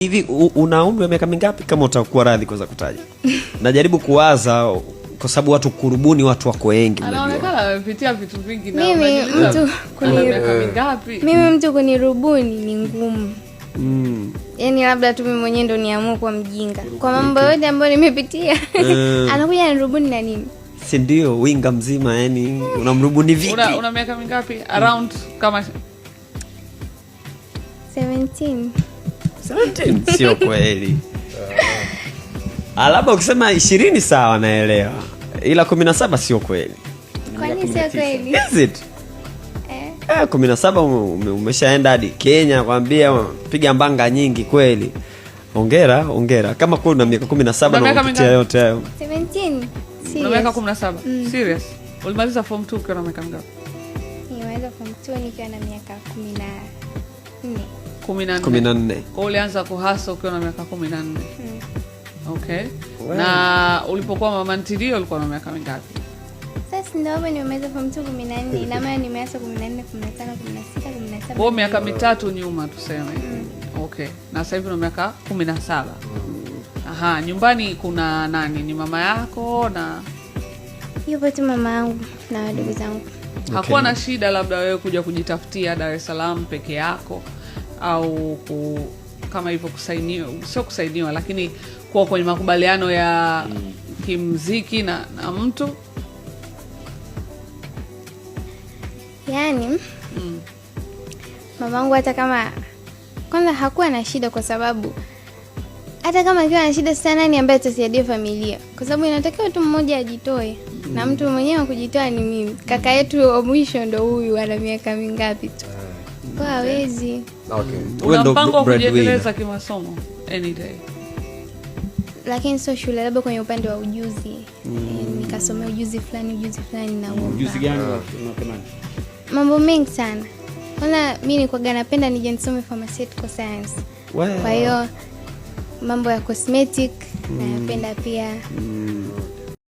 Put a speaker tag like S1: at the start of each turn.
S1: Hivi una umri wa miaka mingapi kama utakuwa radhi kwanza kutaja? Najaribu kuwaza kwa sababu watu kurubuni watu wako wengi unajua.
S2: Anaonekana amepitia vitu vingi na
S3: mimi mtu kunirubuni ni ngumu. Yaani labda tu mimi mwenyewe ndo niamue kwa mjinga. Kwa mambo yote ambayo nimepitia. Anakuja anirubuni na nini?
S1: Si ndio winga mzima yani unamrubuni vipi?
S2: Una miaka mingapi? Around kama
S3: 17.
S1: Sio kweli. Labda ukisema 20 sawa naelewa. Ila 17 sio kweli.
S3: Kwa nini sio kweli?
S1: Is it? 17 umeshaenda hadi Kenya kwambia piga mbanga nyingi kweli. Hongera. Kama kwa una miaka 17 na unapitia yote hayo.
S3: 17.
S2: Una miaka 17. Serious? Ulimaliza form 2 ukiwa na miaka mingapi?
S3: Nilimaliza form 2 nikiwa na miaka
S2: 14. Kwa ulianza kuhasa ukiwa na miaka 14. Okay. Wow. Na ulipokuwa mama ntilio ulikuwa na miaka mingapi?
S3: Sasa ndio hapo nimemaliza form 2 14. Ina maana nimeanza 14, 15, 16, 17.
S2: Kwa miaka mitatu nyuma tuseme. Okay. Na sasa hivi una miaka 17. Aha, nyumbani kuna nani? Ni mama yako na
S3: yupo tu mama yangu na wadogo zangu.
S2: Okay. Hakuwa na shida labda wewe kuja kujitafutia Dar es Salaam peke yako au kama hivyo kusainiwa, sio kusainiwa lakini kuwa kwenye makubaliano ya kimuziki na mtu?
S3: Yaani mamangu hata kama kwanza hakuwa na shida kwa sababu hata kama akiwa na shida sana nani ambaye atasaidia familia? Kwa sababu inatakiwa tu mmoja ajitoe. Na mtu mwenyewe kujitoa ni mimi. Kaka yetu wa mwisho ndo huyu ana miaka mingapi tu. Kwa hawezi.
S2: Okay. Una mpango wa kujiendeleza kimasomo any day?
S3: Lakini sio shule, labda kwenye upande wa ujuzi. Nikasomea ujuzi fulani na uomba.
S4: Ujuzi gani unatamani?
S3: Mambo mengi sana. Kwanza mimi nilikuwa napenda nije nisome pharmaceutical science. Wow. Kwa hiyo mambo ya cosmetic napenda pia.